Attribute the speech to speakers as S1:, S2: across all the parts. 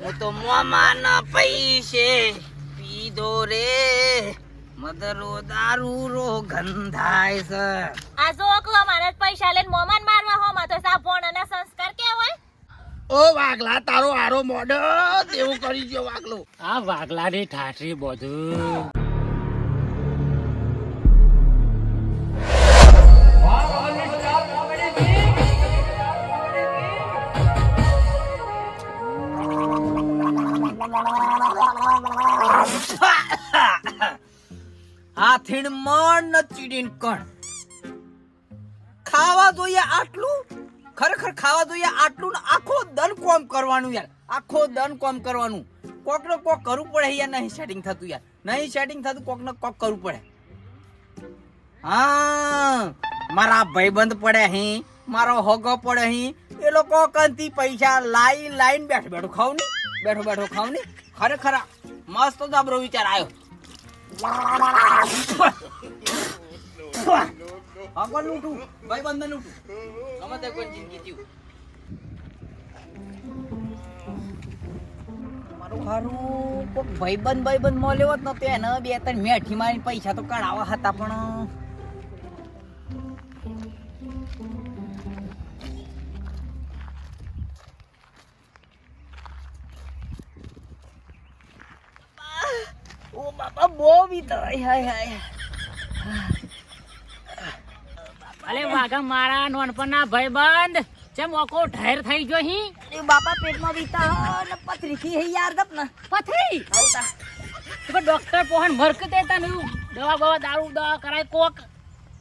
S1: હું તો મોમાના પૈસે પીધો રે મદરો દારૂ રો ગંધાય છે.
S2: આ જો કો અમારા પૈસા લઈને મોમાન મારવા હો માં તો સાપોણ અને સંસ્કાર કે હોય.
S1: ઓ વાગલા તારો આરો મોડ દેવું કરી ગયો વાગલો.
S3: આ વાગલાની ઠાઠરી બધું
S1: હાથીણ મણ ન ચીડીન કણ ખાવા જોઈએ આટલું ખરેખર ખાવા જોઈએ આટલું ને આખો દન કોમ કરવાનું યાર આખો દન કોમ કરવાનું કોક ને કોક કરવું પડે યાર નહીં સેટિંગ થતું યાર નહીં સેટિંગ થતું કોક ને કોક કરવું પડે. હા મારા ભાઈબંધ પડે અહીં મારો હોગો પડે અહીં એ લોકો કંતી પૈસા લાઈન બેઠો બેઠો ખાવ ને બેઠો ખાવ ને ખરેખર મસ્ત જબરો વિચાર આવ્યો. આગળ લૂંટું ભાઈ બંધ લૂંટું ગમે તે કોઈ જિંદગી જીવ મારું હારું કોઈ ભાઈબંધ મળ્યો હોત ને તો એને બે ત્રણ મેઠી મારી પૈસા તો કઢાવા હતા પણ ઓ બાપા બહુ વિતરાય હાય
S3: અલે વાગા મારા નોનપણના ભાઈબંધ જેમ ઓકો ઢેર થઈ ગયો હી
S1: એ બાપા પેટમાં વિતા ને પથરી થી હે યાર દપ ને
S3: પથરી
S1: આવતા
S3: તો ડોક્ટર પોહન મરક દેતા ને દવા બવા દારૂ દવા કરાય કોક.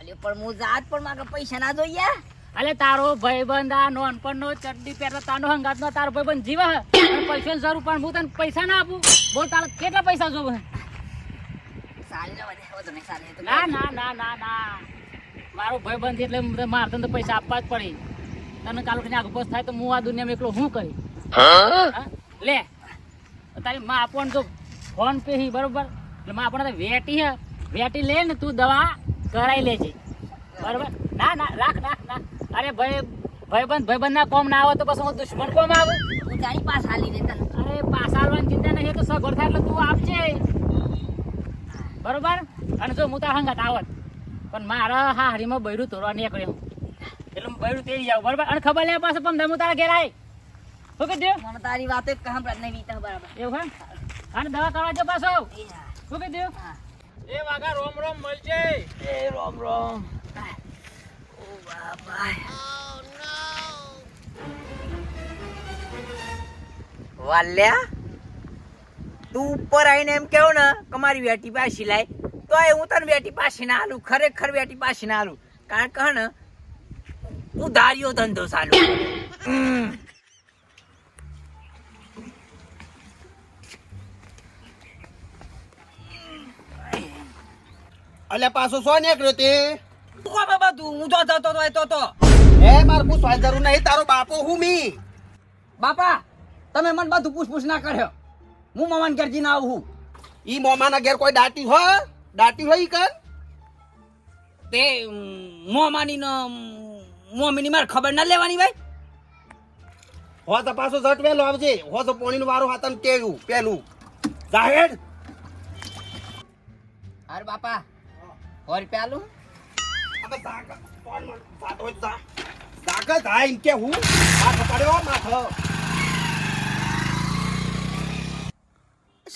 S1: અલે પણ હું જાત પણ માગે પૈસા ના જોઈએ.
S3: અલે તારો ભાઈબંધ આ નોનપણનો ચડ્ડી પહેરતા તાનો હંગાતનો તારો ભાઈબંધ જીવે પૈસાની જરૂર પણ હું તને પૈસા ના આપું બોલ તારે કેટલા પૈસા જોવે? ના ના ના ના ના મારો ભાઈબંધ એટલે મારે તને પૈસા આપવા જ પડે. તને કાલ ઉઠીને આગળ પોસ્ટ થાય તો હું આ દુનિયામાં એકલો શું કરી લે તારી માં આપણને તો ફોન પે હી બરોબર એટલે માં આપણને વેટી લે ને તું દવા કરાવી લેજે બરોબર. ના ના રાખ અરે ભાઈબંધ ના કોમ ના આવે તો પછી હું દુશ્મન કોમ આવે.
S1: હું તારી પાસ હાલી દે તને.
S3: અરે પાસ હાલવાની ચિંતા નહીં તો સગવડ થાય એટલે તું આપજે બરોબર. અને જો હું તાર હંગાત આવત પણ મારા હા હરીમાં બૈરું તોડવા નીકળ્યો એટલે હું બૈરું તેડી જાઉં બરોબર. અને ખબર લે પાસે પણ હું તારા ઘેર આવી શું કીધું
S1: મને તારી વાતે કહમ નહીં વીતા બરાબર
S3: એવું હે અને દવા કરવા જો પાછો શું કીધું એ વાગા રોમ મળજે
S1: એ રોમ ઓ બાબા વાલ્યા તું ઉપર આવીને એમ કેવો ને કે મારી વેટી પાછી લાય તો હું તને વેટી પાછી ના હાલું ખરેખર વેટી પાછી ના હાલું કારણ કે ને ઉધારીઓ ધંધો ચાલુ.
S4: અલ્યા પાછો સો નીકળ્યો તે
S1: બાબા તું હું તો જતો તો
S4: એ મારે પૂછવાની જરૂર નહીં તારો બાપો હું મી
S1: બાપા તમે મને બધું પૂછ ના કર્યો હું મમાન ઘેરજી ના આવું
S4: ઈ મોમાના ઘેર કોઈ દાટી હોય ઈ કર
S1: તે મોમાની મોમીની મારે ખબર ના લેવાની ભાઈ.
S4: હો તો પાછો ઝટ વેલો આવજે હો તો પોણીનો વારો હાથન કેવું પેલું જાહેર
S1: અરે બાપા 100 રૂપિયા આલું.
S4: અબે તાકત હા એમ કે હું માથો પડ્યો માથો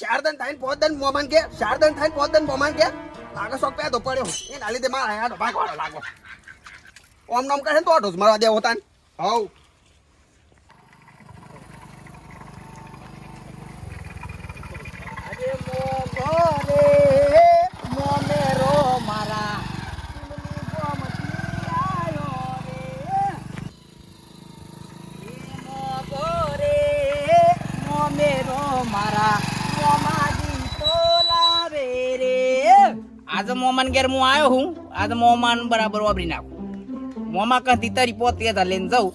S4: શારદન થાય પોદન મોમાન કે શારદન થાય પોદન મોમાન કે લાગે શોક પેદો પડ્યો એ ના લીધે મારા યાર ભાગવાડો લાગો ઓમ નામ કહે તો ઓઢો મારવા દેવો તાન હવ
S1: અરે મોગરે મોમેરો મારા આજે મોમાન ઘેર હું આવ્યો હું આજે મોમાન બરાબર વાપરી નાખું. મોમા કંથી તારી પોતે લઈને જાઉં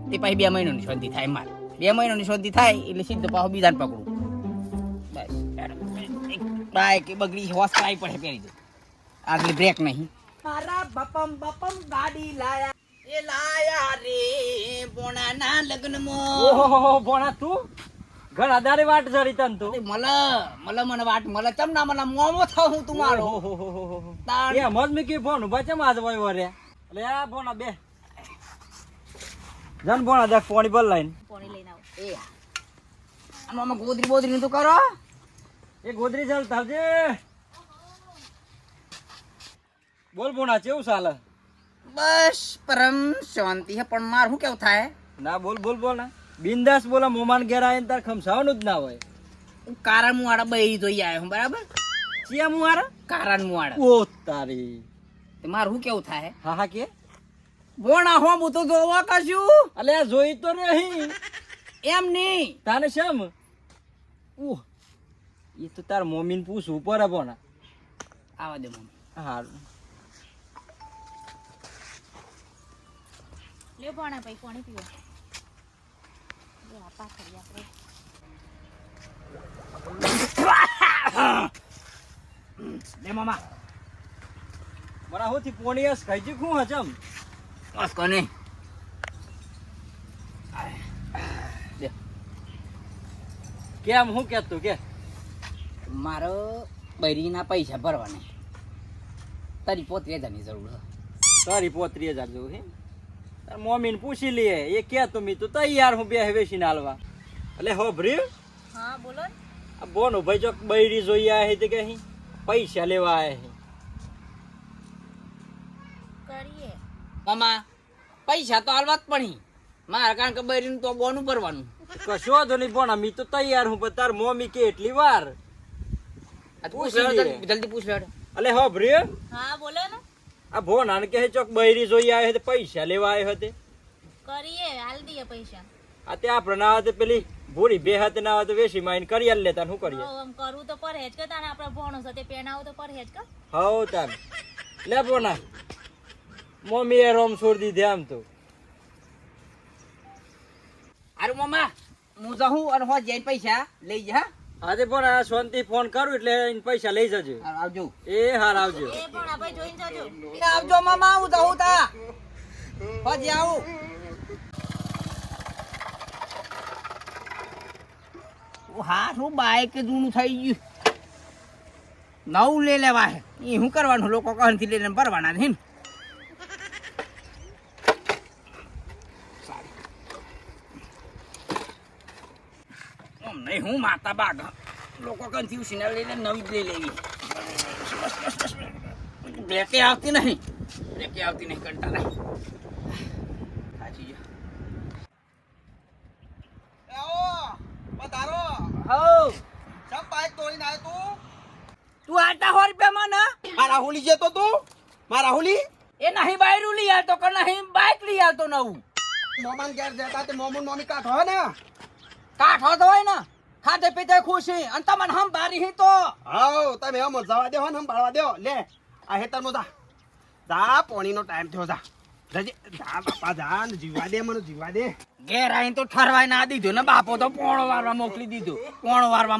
S1: તે પછી 2 મહિનાની શાંતિ થાય મારે 2 મહિનાની શાંતિ થાય એટલે સીધો પાછો બીજાને પકડું બસ બાઈક બગડી હોસ કાઈ પડે પહેરી દઉં આગળ બ્રેક નહીં. મારા બપમ ગાડી લાયા એ લાયા રે બોણાના લગ્નમાં.
S3: ઓહો બોણા તું
S5: ઘણા દારે વાટ જરી તન તો
S1: મને વાટ મળે ચમ ના મને મોમો થાવ હું તું મારો તાણ.
S5: એ મજ મે કે ફોન ઉભા છે માજ ભાઈ વરે એટલે આ ફોન બે જન ફોન દેખ પાણી ભર લાઈન
S2: પોણી લઈને આવો.
S1: એ આમાં ગોદરી બોદરી તો કરો.
S5: એ ગોદરી ચાલ થાવજે બોલ બોના કેવું ચાલે
S1: બસ પરમ શાંતિ હે પણ માર શું કેવું થાય
S5: ના બોલ બોલ બોલ ના બિંદાસ બોલા મોમાન ઘેર આવીને તાર ખમસાવાનું જ ના હોય
S1: હું કારણ મુવાડા બૈરી જોઈ આવ્યો હું બરાબર
S5: ચિયા મુહારા
S1: કારણ મુવાડા
S5: ઓ તારી
S1: તે માર શું કેવું થાય
S5: હા હા કે
S1: ભોણા હો હું તો જોવા કશું
S5: અલે આ જોઈ તો નહીં
S1: એમ નહીં
S5: તાને શેમ ઓહ એ તો તાર મમ્મીને પૂછવું પડે બોના
S1: આવા દે મમ્મી
S5: હારું
S2: લ્યો પોણા ભાઈ પોણી પીવો. લ્યો, આ પાથરી આપણે.
S1: લે મામા
S5: મારા હોથી પોણીયસ ખાઈજી ખું હચમ
S1: બસ કોને
S5: કેમ હું કહેતો કે
S1: મારો બૈરીના પૈસા ભરવાના તારી 35,000ની જરૂર છે
S5: તારી 35,000 જેવું હે તાર મમ્મીને પૂછી લઈએ એ કે તો મી તો તૈયાર હું બે વેસીને હાલવા એટલે હો ભરી
S2: હા બોલો ને.
S5: આ બોનો ભાઈ ચોક બૈરી જોઈ આયા હે તે કે પૈસા લેવા આયા હે
S2: કરીએ.
S1: મામા પૈસા તો હાલવા જ પડી મારે કારણ કે બૈરીનું તો બોનું ભરવાનું
S5: કશો વાંધો નહીં બોના મી તો તૈયાર હું પણ તાર મમ્મી કે એટલી વાર
S1: આ તો પૂછ
S5: પૂછી
S1: લેડો,
S5: લઈએ.
S1: જલ્દી પૂછ લેડો.
S5: એટલે હો ભરી
S2: હા બોલો ને.
S5: આ ભોનાને કહે ચોક બૈરી જોઈ આયા હે તે પૈસા લેવા આયા હતે
S2: કરીએ હાલ દઈએ પૈસા.
S5: આ તે આપણે ના આવે પેલી ભૂરી બે હાથે ના આવે તો વેસી માઈને કરી આલ લેતા શું કરીએ
S2: આમ કરવું તો પડે જ કે તાને આપણે ભણો છે તે પહેણાવું તો પડે જ કે.
S5: હવ તાર લે બોના મમ્મી એ રોમ છોડ દીધી આમ તો
S1: હારું મામા હું જાઉં અને હો જઈને પૈસા લઈ જા
S5: આજે પણ આ શાંતિ ફોન કરું એટલે એને પૈસા લઈ જજો
S1: હારું, આવજો
S5: એ હાર આવજો
S2: એ ભણા ભાઈ જોઈને જજો.
S1: એ આવજો મામા હું જાઉં તા હજી આવું હા શું બાઈક જૂનું થઈ ગયું નવું લઈ લેવા હે એ શું કરવાનું લોકો કહનથી લઈને ભરવાના છે ને આમ નહીં હું માતા બાગ લોકો કંથી ઉસીને લઈને નવી જ લઈ લેવી બ્રેકે આવતી નહીં કંટા નહીં સાચી છે હઉ
S4: સબ બાઈક તોડીને આવ્યો તું
S1: તું આટા 100 રૂપિયામાં ના
S4: આ રાહુલી જતો તું મારા રાહુલી
S1: એ નહીં બાયરું લઈ આવતો કે નહીં બાઈક લઈ આવતો નવું
S4: મોમાન ઘેર જતા તે મોમન મોમી કાઠ હોય ને
S1: કાઠો તો હોય ને ખાતે પીતે ખુશી અને તમને હમ બારી હી તો
S4: હાઉ તમે આમ જવા દો ને સંભાળવા દો લે આ હેતરમાં જા પાણીનો ટાઈમ થયો જા જા બાપા જા ને જીવા દે મને જીવા દે
S1: ઘેર આવીને તો ઠરવાય ના દીધું ને બાપો તો પોણો વારવા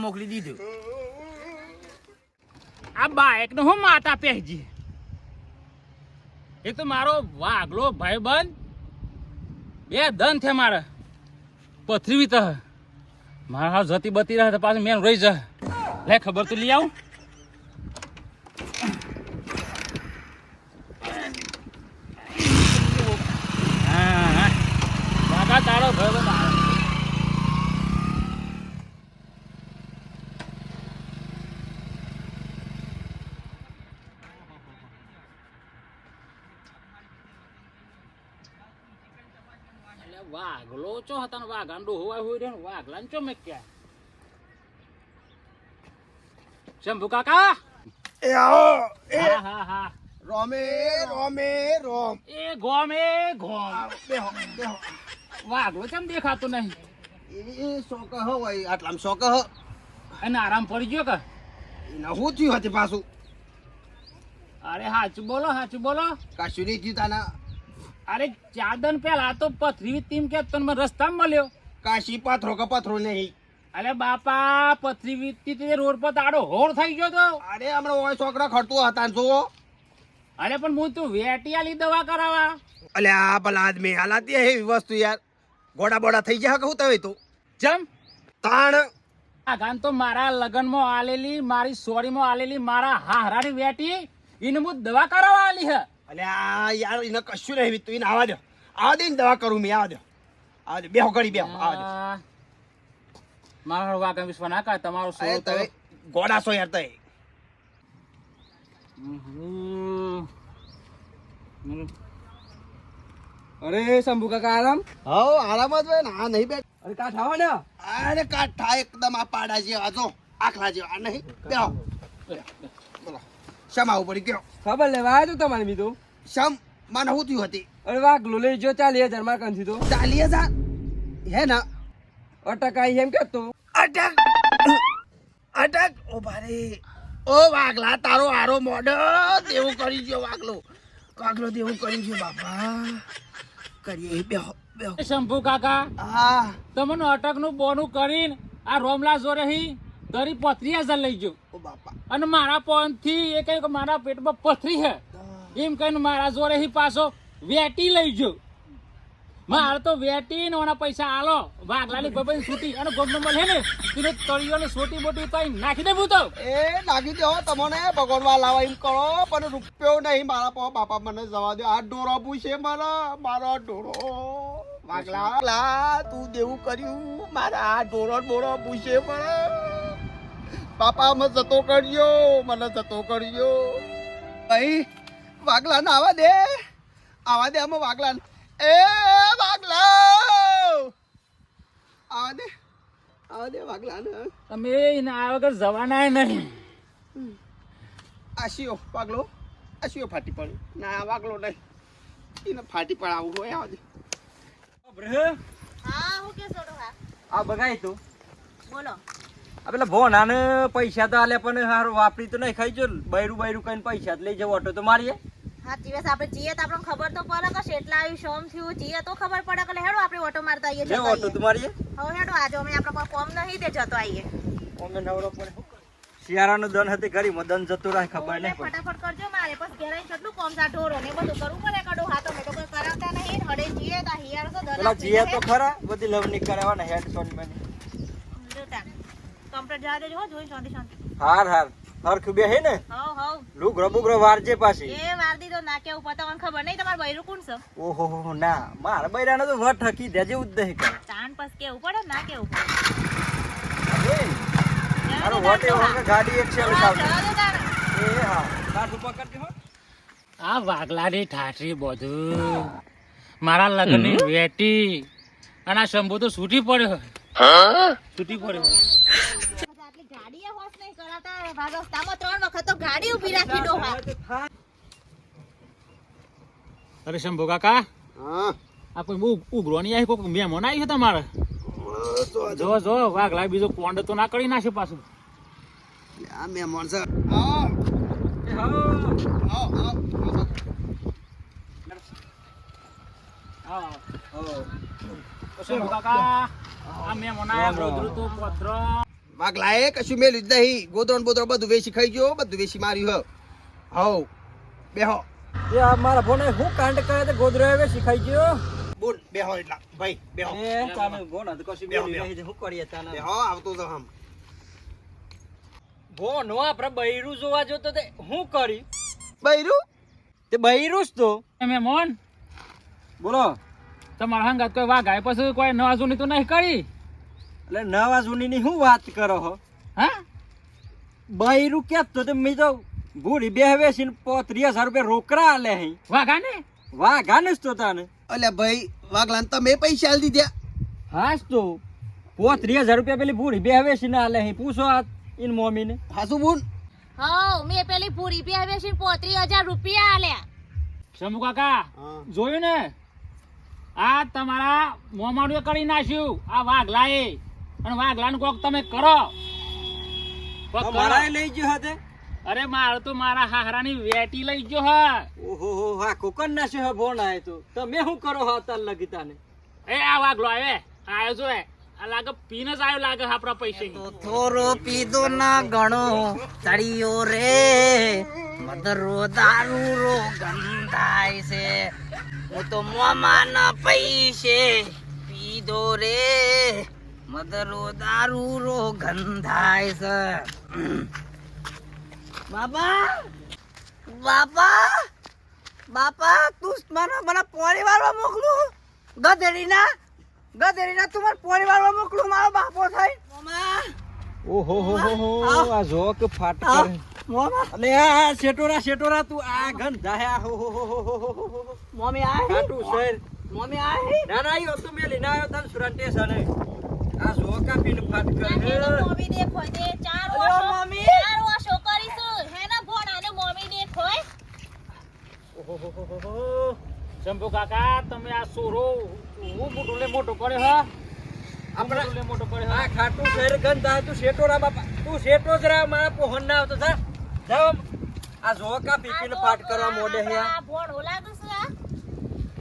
S1: મોકલી દીધું
S3: આ બાઈક નો હું માતા પહેજી એક તો મારો વાઘલો ભાઈબંધ બે ધન છે મારે પથરી તો મારા હાથ જતી બતી રહે તો પાછું મેન રહી જા લે ખબર તો લઈ આવું હા બાકા તારો ભાઈબંધ આવે વાઘલો ચો હતા વાઘાનો ડોહો હોય રહ્યો વાઘલા ચો મેં ક્યાં શંભુ કાકા
S4: એ આવો
S3: હા હા હા
S4: રોમે રોમ
S3: એ ગોમ
S4: બેહો બેહો
S3: વાઘલો ચમ દેખાતો નહીં
S4: એ શોક હોય આટલામ શોક હ
S3: અને આરામ પડી ગયો કે
S4: એના હું થયું હતી પાછું
S3: અરે સાચું બોલો
S4: કશું નહીં થયું તાના
S3: અરે ચાદન પેલા તો પથરી તીમ કે તને મને રસ્તામાં મળ્યો
S4: કાશી પાથરો કે પથરો નહીં
S3: અરે બાપા પથરી વીતી તે રોડ પર તાડો હોળ થઈ ગયો તો
S4: અરે હમણાં ઓય છોકરા ખડતું હતા ને જુઓ
S3: અરે પણ હું તું વેટિયાલી દવા કરાવા
S4: અલે આ ભલા આદમી હાલાતી એવી વસ્તુ યાર ગોડા બોડા થઈ જાય કહું તવે તું
S3: જમ
S4: તાણ
S3: આ ગાન તો મારા લગનમાં આલેલી, મારી સોરીમાં આલેલી, મારા હાહરાની વેટી એને હું દવા કરાવવા આલી હે.
S4: અલે આ યાર એને કશું નહીં તું એને આવા દે ને દવા કરું મેં આવા દે બેહો ઘડી બેહો આવા દે.
S3: મારો વાગણ વિશ્વ ના કર તમારો
S4: અરે
S3: સોરો તો
S4: તમે ગોડા છો યાર તય.
S5: અરે શંભુ કાકા આરામ
S4: હવ આરામ જ હોય ને આ નહીં બેઠ.
S5: અરે કાઠ આવો ને
S4: અરે કાઠા એકદમ આ પાડા જેવા જો આખલા જેવા આ નહીં બેહો. બોલો શમ આવું પડી ગયો
S5: ખબર લેવા આવ્યો તો તમારે મીધું
S4: શમ મને શું થયું હતી
S5: અરે વાગલો લઈ જો 40,000 માં કંથી તો
S4: 40,000 હે ના
S5: અટક આવી એમ કેતો
S4: અટક અટક ઓ ભારે ઓ વાગલા તારો આરો મોડો દેવું કરી ગયો વાગલો દેવું કરી ગયો બાપા કરીએ બેહો બેહો.
S3: શંભુ કાકા
S4: હા
S3: તમને અટકનું બોનું કરીને આ રોમલા જોરે હી ધરી 35,000 લઈ ગયો
S4: ઓ બાપા
S3: અને મારા પોનથી એ કહ્યું કે મારા પેટમાં પથરી હે એમ કહીને મારા જોરે હી પાછો વેટી લઈ ગયો. મારે તો વેટી ને ઓના પૈસા આલો વાઘલાની બબન છૂટી અને ગોમનો મળે ને તીને તળિયોને છોટી બોટી તો નાખી દે ભૂતો.
S4: એ નાખી દો તમને ભગવાન લાવા એમ કરો પણ રૂપિયો નહીં મારા પા બાપા મને જવા દો આ ડોરો પૂછે મારો ડોરો વાગલા તું દેવું કર્યું મારા આ ડોરો પૂછે પણ બાપા મને જતો કર્યો ભાઈ વાગલા ને આવા દે અમે વાગલા એ વાગલા આવા દે વાગલા ને
S3: તમે એને આ વગર જવાના નહીં.
S4: આશીઓ વાગલો આશીઓ ફાટી પડી ના વાગલો નહીં એને ફાટી પડાવું હોય આવજે.
S2: હા હું કે સોડો હા
S5: આ બગાય તું
S2: બોલો.
S5: આ પેલા ભોનાને પૈસા તો આલે પણ હારું વાપરી તો નહીં ખાઈ જો બૈરું કઈને પૈસા જ લઈ જવો ઓટો તો મારીએ
S2: હા દિવસ આપણે જઈએ તો આપણને ખબર તો પડે કે શેટલા આવ્યું શોમ થયું જઈએ તો ખબર પડે કે હેડો આપણે ઓટો મારતા આવીએ
S5: લે
S2: જતો
S5: ઓટો તો
S2: આવીએ.
S5: મારીએ
S2: હવે હેડો આજે અમે આપણા પાસે કોમ નહીં તે જતો આવીએ.
S5: ઓમે નવરો પડે શિયાળાનો દન હતી ઘરીમાં દન જતો રહે ખબર
S2: એટલે
S5: નહીં પડે
S2: ફટાફટ કરજો મારે પછી ઘેર આવીને કેટલું કોમ સા ઢોરો ને બધું કરવું પડે કડો હા તો મેં તો કોઈ કરાવતા નહીં હડે જઈએ તો હિયાર તો
S5: પેલા જીએ તો ખરા બધી લવની કરાવવાના હેડ સોન મને
S2: કમ્પ્લીટ જવા દેજો હો જોઈ શાંતિ શાંતિ.
S5: હાર હરખું બે હે ને
S2: હવ
S5: લુગરો બુગરો વારજે પાછી
S2: એ વાર દીધો ના કેવું પતાવવાનું ખબર નહીં તમારે બૈરું કોણ છે
S5: ઓહો ના મારા બૈરાનો તો વટ હકી દેજે ઉદ્દેહ કરે
S2: ચાંદ pas કેવું પડે ના કેવું પડે.
S5: મારો વટ એવો કે ગાડી એક્સેલ ચાલતી
S2: જવા દો તારે.
S5: એ હા કાઠું પકડજે હો
S3: આ વાઘલાની ઠાઠરી બધું મારા લગ્નની વેટી અને આ શંભુ તો છૂટી પડ્યો. છૂટી પડ્યો.
S2: આટલી ગાડીએ હોશ નહીં કરાતા રસ્તામાં 3 વખત તો ગાડી ઊભી રાખી ડોહા.
S3: અરે શંભુ કાકા
S4: હા
S3: આ કોઈ બહુ ઉઘરો નહીં આવી કોઈ મહેમાન આવી છે તમારે જો વાઘલા બીજો પોંડ તો ના કરી નાખે પાછું.
S4: આ મહેમાન છે
S3: શંભુ કાકા આ મહેમાન આવ્યા ગોદરું તો પથરો.
S4: વાગલા એ કશું મેલું જ નહીં ગોદરણ બોદરણ બધું વેચી ખાઈ ગયો બધું વેચી માર્યું હવ બેહો
S5: એ આ મારા ભોને હું કાંડ કરે તે ગોદરો આવે શીખાઈ ગયો
S4: બોલ બેહો એટલા ભાઈ બેહો
S5: એ ચાલે ભોના તો કશું
S4: બેહો,
S5: બેલી
S4: બેહો.
S5: નહીં હું કરીએ તાને
S4: બેહો આવતો તો હમ
S5: ભોનો આપણે બૈરું જોવા જોતો તે હું કરી
S4: બૈરું
S5: તે બૈરું જ તો
S3: એ મહેમાન
S5: બોલો
S3: તમારા હંગાત કોઈ વાઘાય પછી કોઈ નવા જૂની તો નહીં કરી.
S5: એટલે નવા જૂનીની શું વાત કરો હો
S3: હા
S5: બૈરું કેતો તે મેં તો ભૂરી બે વેસીને 35,000 રૂપિયા રોકડા આલે હી
S3: વાઘા ને
S5: વાઘાને જ તો તાને
S4: અલ્યા ભાઈ વાગલાને તમે પૈસા આલી દીધા
S5: હાસ તો 35,000 રૂપિયા પેલી ભૂરી બે વેસીને આલે હી પૂછો આ ઇન મોમીને
S4: હાસુ બોન
S2: હવ મેં પેલી પૂરી પી આવે છે 35,000 રૂપિયા આલ્યા.
S3: શંભુ કાકા જોયું ને આ તમારા મોમાડુએ કરી નાખ્યું આ વાઘલાએ અને વાઘલાનું કોક તમે કરો. કોક કરો.
S5: મારા લઈ ગયો હતે
S3: અરે મારે તો મારા હાહરાની વેટી લઈ ગયો હા.
S5: ઓહો હા કોકન નાશે હે ભોન આય તો તમે શું કરો હો તાર લગી તાને
S3: એ આ વાઘલો આવ્યો જો આ લાગે પીને જ આવ્યો લાગે આપણા પૈસે.
S1: થોરો પીધો ના ગણો તળિયો રે મધરો દારૂ રો ગંધાય છે હું તો મોમાં ના પૈસે પીધો રે મદરો દારૂ રો ગંધાય છે. બાપા બાપા બાપા તું મને પોણી વાળવા મોકલું. ગધેડીના તું મને પોણી વાળવા મોકલું. મારો બાપો થાય. મોમા
S5: ઓહો હો હો હો આ જોક ફાટ
S1: આ,
S5: કરે.
S1: મોમા
S5: અલે આ શેટોરા તું આ ગંધાયા હો હો હો હો હો હો.
S1: મમ્મી આ
S5: ખાટું શેર.
S1: મમ્મી આ
S5: ના ના ઈ તો મેલી ના આવ્યો તન સુરંટે સને. આ જોકા પીને ફાટ કરે.
S2: એનો મોમી દેખો દે ચાર
S1: અરે
S2: વર્ષો
S1: મમ્મી.
S2: 4 વર્ષો કરીશું હેના ભોણ આને મોમી દેખો
S3: ઓહોહોહોહો. શંભુ કાકા તમે આ સોરો હું મોટું મોટો કર્યો હા આપણે મોટો કર્યો
S5: આ ખાટું શેર ગંધા તું શેટોરા બાપા તું શેટો જ રા મારા પોહન ના આવતો જા. જાવ આ જોકા પીપીને ફાટ કરવા મોડે હે.
S2: આ ભોણ ઓલા તો છે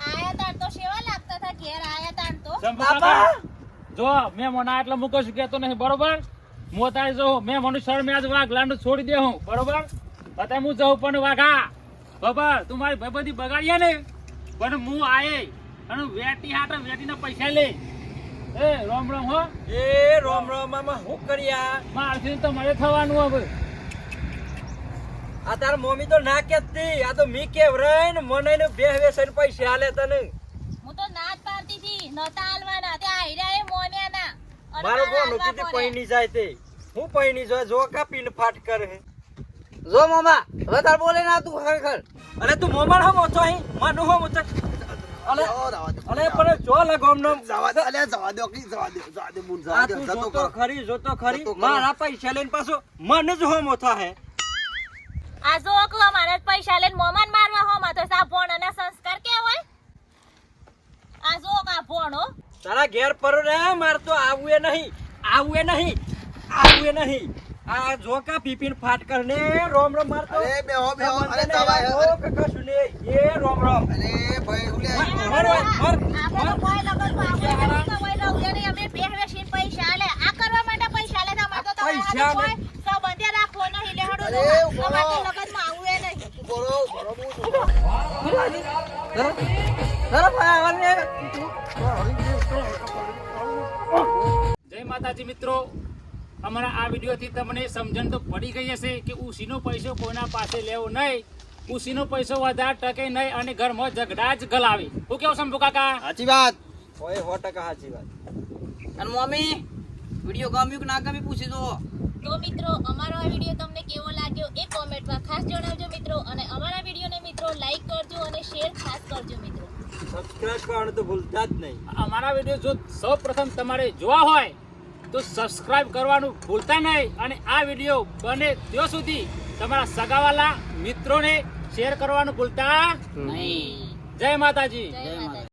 S2: આયા તાર તો સેવા લાગતા હતા ઘેર આયા તાર તો
S3: શંભુ કાકા જો મેં મને એટલે મૂકો છું કેતો નહીં બરોબર. મોતાઈ જો મેં મનુષ્ય મેં આજ વાઘલાંડ છોડી દે હું બરોબર. અત્યારે હું જઉં પણ વાઘા બબર તું મારી ભાઈબંધી બગાડ્યા ને પણ હું આયે અને વેટી હાટે વેટીના પૈસા લે. એ રોમ રોમ હો
S5: એ રોમ રોમ આમાં હું કર્યા
S3: મારથી તો મારે થવાનું હવે.
S5: આ તાર મમ્મી તો ના કેતી આ તો મી કેવરાય ને મને ને બે વેસન પૈસા આલે તને.
S2: હું તો નાચ પાડતી હતી નતા હાલવાના તે આઈડા એ મોન્યાના અને
S5: મારો
S2: મારા
S5: બોનો
S2: હાલવા
S5: કીધી
S2: પડે.
S5: પૈણી જાય તે હું પૈણી જાય જોકા પીને ફાટ કરે.
S1: જો મોમા હવે તાર બોલે ના તું ખરેખર.
S5: અલે તું મોમાળ હમ ઓછો અહીં માનું હમ ઓછો. અલે અલે પણ જો લગોમ નો
S4: જવા દો અલ્યા જવા દો કી જવા દે બોલ જવા
S5: આ
S4: દે
S5: તું
S4: જતો
S5: જોતો
S4: કરો.
S5: ખરી જોતો ખરી
S4: જતો કરો.
S5: મારા પૈસા લઈને પાછો મને જ હોમ ઓછા હે.
S2: આ જો કો અમારે જ પૈસા લઈને મોમાન મારવા હો માં તો સા ભોણ અને સંસ્કાર કે હોય આ જો કા ભોણ હો
S5: તારા ઘેર પર રે માર તો આવું એ નહીં આ જોકા પીપીને ફાટ કરને રોમ રોમ મારતો.
S4: અરે બેહો બેહો અરે
S5: બંધને
S4: દવા
S5: ઓ કશું નહીં એ રોમ રોમ.
S4: અરે ભાઈ હું લે
S5: મર મર
S2: આપણે તો કોઈ લગન માં આપણે તો કોઈ રહું નહીં અમે પહેરવેશી પૈસા આલે આ કરવા માટે પૈસા આલે તમારે તો તમારે
S5: પૈસા આલે.
S2: કોઈ સંબંધે રાખવો નહીં લેહડો
S4: અરે, ઉભો રહો.
S2: તમારે લગન માં આવું એ નહીં
S4: બોલો બોલો
S3: જય માતાજી મિત્રો અમારા આ વિડીયોથી તમને સમજણ તો પડી ગઈ હશે કે ઉસીનો પૈસો કોઈના પાસે લેવો નહીં. ઉસીનો પૈસો વધારે ટકે નહીં અને ઘરમાં ઝઘડા જ ગલાવે. હું કેવું શંભુ કાકા?
S4: સાચી વાત
S5: ઓય 100% સાચી વાત.
S1: અને મમ્મી વિડિયો ગમ્યું કે ના ગમ્યું પૂછી દો.
S2: તો મિત્રો અમારો આ વિડીયો તમને કેવો લાગ્યો એ કોમેન્ટમાં ખાસ જણાવજો મિત્રો અને અમારા વિડીયોને મિત્રો લાઈક કરજો અને શેર ખાસ કરજો મિત્રો
S5: સબસ્ક્રાઇબ કરવાનું તો ભૂલતા જ નહીં.
S3: અમારા વિડીયો જો સૌ પ્રથમ તમારે જોવા હોય તો સબસ્ક્રાઇબ કરવાનું ભૂલતા નહીં અને આ વિડીયો બને ત્યાં સુધી તમારા સગાવાલા મિત્રોને શેર કરવાનું ભૂલતા
S1: નહીં.
S3: જય માતાજી.
S2: જય માતા